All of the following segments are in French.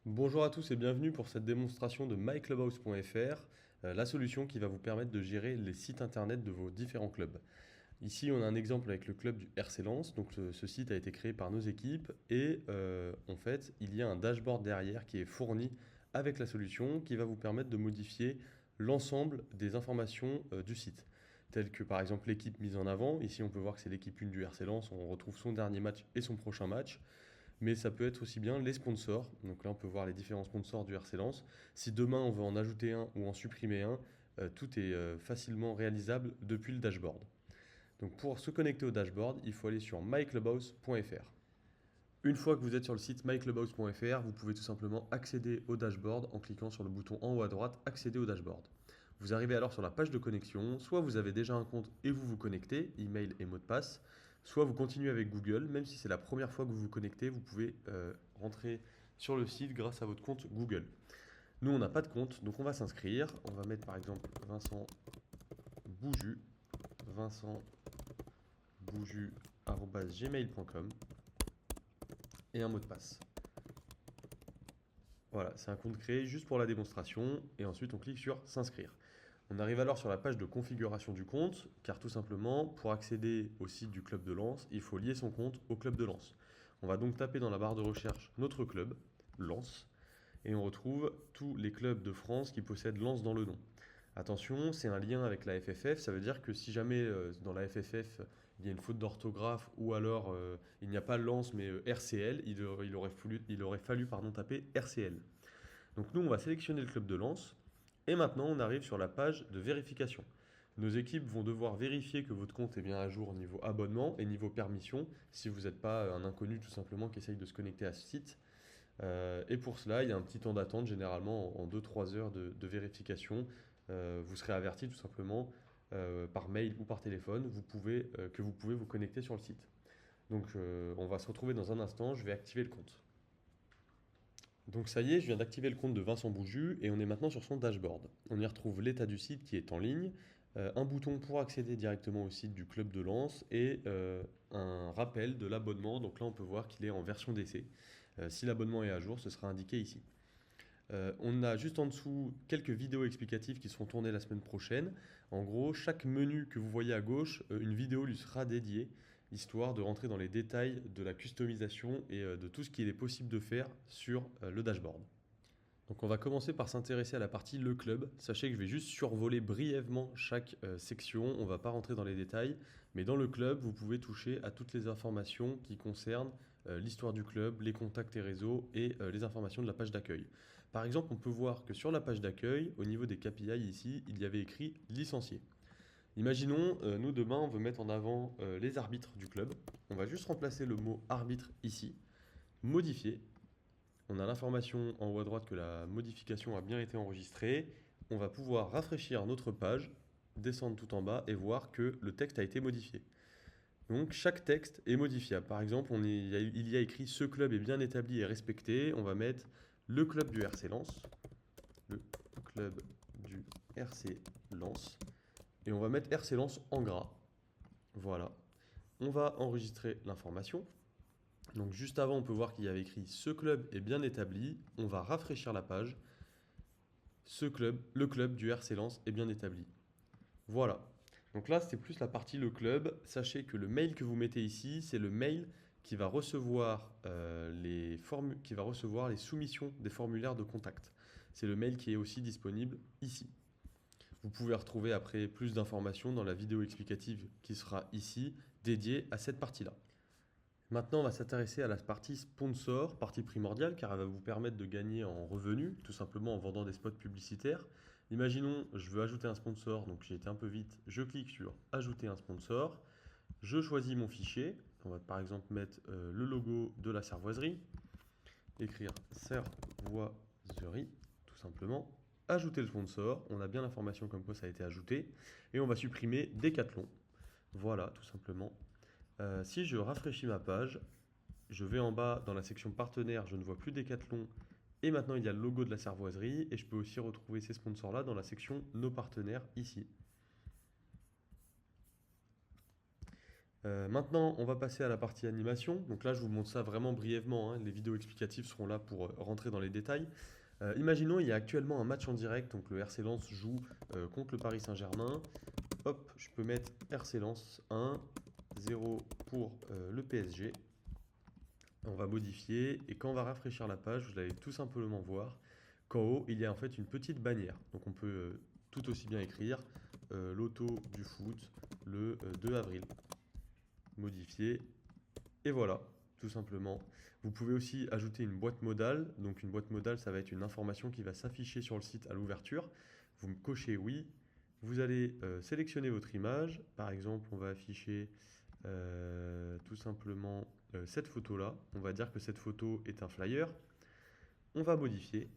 Bonjour à tous et bienvenue pour cette démonstration de myclubhouse.fr, la solution qui va vous permettre de gérer les sites internet de vos différents clubs. Ici, on a un exemple avec le club du RC Lens. Donc, ce site a été créé par nos équipes et en fait, il y a un dashboard derrière qui est fourni avec la solution qui va vous permettre de modifier l'ensemble des informations du site, telles que par exemple l'équipe mise en avant. Ici, on peut voir que c'est l'équipe 1 du RC Lens. On retrouve son dernier match et son prochain match. Mais ça peut être aussi bien les sponsors. Donc là, on peut voir les différents sponsors du RC Lens. Si demain, on veut en ajouter un ou en supprimer un, tout est facilement réalisable depuis le dashboard. Donc pour se connecter au dashboard, il faut aller sur myclubhouse.fr. Une fois que vous êtes sur le site myclubhouse.fr, vous pouvez tout simplement accéder au dashboard en cliquant sur le bouton en haut à droite, accéder au dashboard. Vous arrivez alors sur la page de connexion, soit vous avez déjà un compte et vous vous connectez, email et mot de passe, soit vous continuez avec Google, même si c'est la première fois que vous vous connectez, vous pouvez rentrer sur le site grâce à votre compte Google. Nous, on n'a pas de compte, donc on va s'inscrire. On va mettre par exemple Vincent Bouju, vincentbouju@gmail.com et un mot de passe. Voilà, c'est un compte créé juste pour la démonstration et ensuite on clique sur s'inscrire. On arrive alors sur la page de configuration du compte, car tout simplement, pour accéder au site du club de Lens, il faut lier son compte au club de Lens. On va donc taper dans la barre de recherche notre club, Lens, et on retrouve tous les clubs de France qui possèdent Lens dans le nom. Attention, c'est un lien avec la FFF, ça veut dire que si jamais dans la FFF il y a une faute d'orthographe ou alors il n'y a pas Lens mais RCL, il aurait fallu taper RCL. Donc nous on va sélectionner le club de Lens et maintenant on arrive sur la page de vérification. Nos équipes vont devoir vérifier que votre compte est bien à jour niveau abonnement et niveau permission si vous n'êtes pas un inconnu tout simplement qui essaye de se connecter à ce site. Et pour cela, il y a un petit temps d'attente, généralement en 2-3 heures de vérification. Vous serez averti tout simplement par mail ou par téléphone que vous pouvez vous connecter sur le site. Donc on va se retrouver dans un instant, je vais activer le compte. Donc ça y est, je viens d'activer le compte de Vincent Bouju et on est maintenant sur son dashboard. On y retrouve l'état du site qui est en ligne, un bouton pour accéder directement au site du club de Lens et un rappel de l'abonnement. Donc là, on peut voir qu'il est en version d'essai. Si l'abonnement est à jour, ce sera indiqué ici. On a juste en dessous quelques vidéos explicatives qui seront tournées la semaine prochaine. En gros, chaque menu que vous voyez à gauche, une vidéo lui sera dédiée, histoire de rentrer dans les détails de la customisation et de tout ce qu'il est possible de faire sur le dashboard. Donc on va commencer par s'intéresser à la partie le club. Sachez que je vais juste survoler brièvement chaque section, on ne va pas rentrer dans les détails, mais dans le club, vous pouvez toucher à toutes les informations qui concernent l'histoire du club, les contacts et réseaux et les informations de la page d'accueil. Par exemple, on peut voir que sur la page d'accueil, au niveau des KPI ici, il y avait écrit licencié. Imaginons, nous demain, on veut mettre en avant les arbitres du club. On va juste remplacer le mot arbitre ici, modifier. On a l'information en haut à droite que la modification a bien été enregistrée. On va pouvoir rafraîchir notre page, descendre tout en bas et voir que le texte a été modifié. Donc chaque texte est modifiable. Par exemple, il y a écrit "Ce club est bien établi et respecté". On va mettre "Le club du RC Lens". Le club du RC Lens. Et on va mettre RC Lens en gras. Voilà. On va enregistrer l'information. Donc juste avant, on peut voir qu'il y avait écrit "Ce club est bien établi". On va rafraîchir la page. Le club du RC Lens est bien établi. Voilà. Donc là, c'est plus la partie le club. Sachez que le mail que vous mettez ici, c'est le mail qui va recevoir les soumissions des formulaires de contact. C'est le mail qui est aussi disponible ici. Vous pouvez retrouver après plus d'informations dans la vidéo explicative qui sera ici, dédiée à cette partie-là. Maintenant, on va s'intéresser à la partie sponsor, partie primordiale, car elle va vous permettre de gagner en revenus, tout simplement en vendant des spots publicitaires. Imaginons, je veux ajouter un sponsor, donc j'ai été un peu vite, je clique sur ajouter un sponsor, je choisis mon fichier, on va par exemple mettre le logo de la cervoiserie, écrire cervoiserie, tout simplement, ajouter le sponsor, on a bien l'information comme quoi ça a été ajouté, et on va supprimer Decathlon, voilà, tout simplement. Si je rafraîchis ma page, je vais en bas dans la section partenaires, je ne vois plus Decathlon et maintenant il y a le logo de la cervoiserie et je peux aussi retrouver ces sponsors-là dans la section nos partenaires ici. Maintenant, on va passer à la partie animation. Donc là, je vous montre ça vraiment brièvement, hein. Les vidéos explicatives seront là pour rentrer dans les détails. Imaginons, il y a actuellement un match en direct, donc le RC Lens joue contre le Paris Saint-Germain. Hop, je peux mettre RC Lens 1, 0 pour le PSG. On va modifier et quand on va rafraîchir la page, vous allez tout simplement voir qu'en haut, il y a en fait une petite bannière. Donc on peut tout aussi bien écrire loto du foot le 2 avril. Modifier et voilà, tout simplement. Vous pouvez aussi ajouter une boîte modale. Donc une boîte modale, ça va être une information qui va s'afficher sur le site à l'ouverture. Vous me cochez oui. Vous allez sélectionner votre image. Par exemple, on va afficher tout simplement cette photo-là. On va dire que cette photo est un flyer. On va modifier.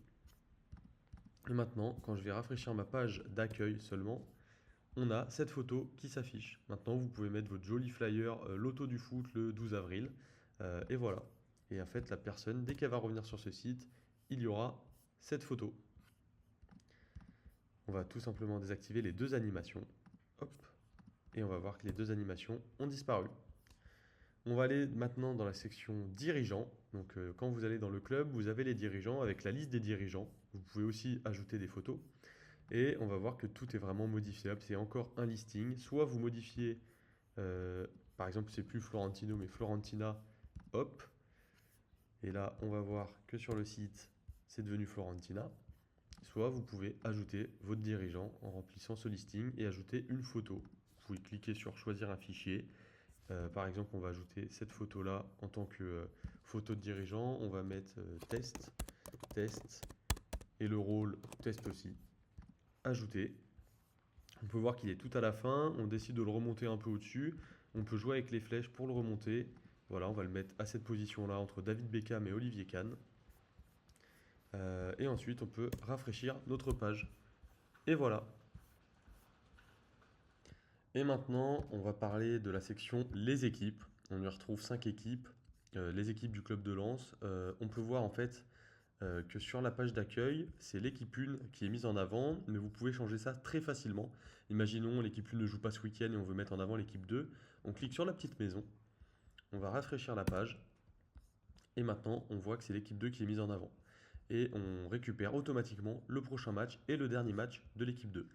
Et maintenant, quand je vais rafraîchir ma page d'accueil seulement, on a cette photo qui s'affiche. Maintenant, vous pouvez mettre votre joli flyer loto du foot le 12 avril. Et voilà. Et en fait, la personne, dès qu'elle va revenir sur ce site, il y aura cette photo. On va tout simplement désactiver les deux animations. Hop. Et on va voir que les deux animations ont disparu. On va aller maintenant dans la section dirigeants. Donc quand vous allez dans le club, vous avez les dirigeants avec la liste des dirigeants. Vous pouvez aussi ajouter des photos. Et on va voir que tout est vraiment modifiable. C'est encore un listing. Soit vous modifiez, par exemple, c'est plus Florentino, mais Florentina, hop. Et là, on va voir que sur le site, c'est devenu Florentina. Soit vous pouvez ajouter votre dirigeant en remplissant ce listing et ajouter une photo. Vous pouvez cliquer sur choisir un fichier. Par exemple, on va ajouter cette photo-là en tant que photo de dirigeant. On va mettre test, test, et le rôle test aussi. Ajouter. On peut voir qu'il est tout à la fin. On décide de le remonter un peu au-dessus. On peut jouer avec les flèches pour le remonter. Voilà, on va le mettre à cette position-là entre David Beckham et Olivier Kahn. Et ensuite, on peut rafraîchir notre page. Et voilà. Et maintenant, on va parler de la section les équipes. On y retrouve 5 équipes. Les équipes du club de Lens. On peut voir en fait que sur la page d'accueil, c'est l'équipe 1 qui est mise en avant, mais vous pouvez changer ça très facilement. Imaginons l'équipe 1 ne joue pas ce week-end et on veut mettre en avant l'équipe 2. On clique sur la petite maison, on va rafraîchir la page, et maintenant on voit que c'est l'équipe 2 qui est mise en avant. Et on récupère automatiquement le prochain match et le dernier match de l'équipe 2.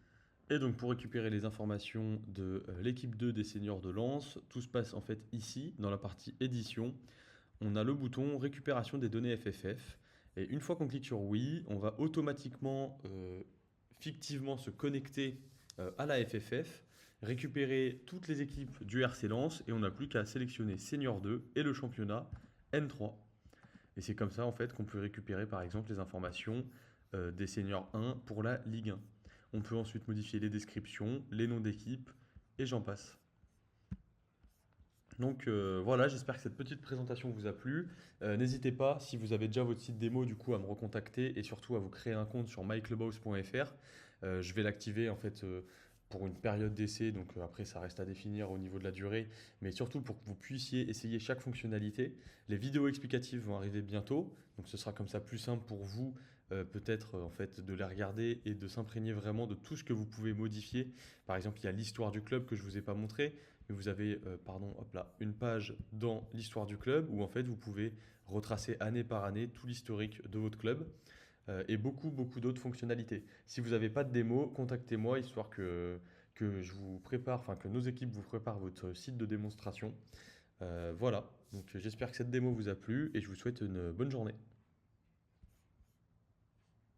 Et donc pour récupérer les informations de l'équipe 2 des seniors de Lens, tout se passe en fait ici, dans la partie édition. On a le bouton récupération des données FFF. Et une fois qu'on clique sur oui, on va automatiquement, fictivement se connecter à la FFF, récupérer toutes les équipes du RC Lens et on n'a plus qu'à sélectionner Senior 2 et le championnat N3. Et c'est comme ça en fait qu'on peut récupérer par exemple les informations des Seniors 1 pour la Ligue 1. On peut ensuite modifier les descriptions, les noms d'équipes et j'en passe. Donc voilà, j'espère que cette petite présentation vous a plu. N'hésitez pas, si vous avez déjà votre site démo, du coup, à me recontacter et surtout à vous créer un compte sur myclubhouse.fr. Je vais l'activer en fait pour une période d'essai, donc après ça reste à définir au niveau de la durée, mais surtout pour que vous puissiez essayer chaque fonctionnalité. Les vidéos explicatives vont arriver bientôt, donc ce sera comme ça plus simple pour vous peut-être en fait de les regarder et de s'imprégner vraiment de tout ce que vous pouvez modifier. Par exemple, il y a l'histoire du club que je ne vous ai pas montré. Mais vous avez hop là, une page dans l'histoire du club où en fait vous pouvez retracer année par année tout l'historique de votre club et beaucoup d'autres fonctionnalités. Si vous n'avez pas de démo, contactez-moi histoire que je vous prépare, enfin que nos équipes vous préparent votre site de démonstration. Voilà, donc j'espère que cette démo vous a plu et je vous souhaite une bonne journée.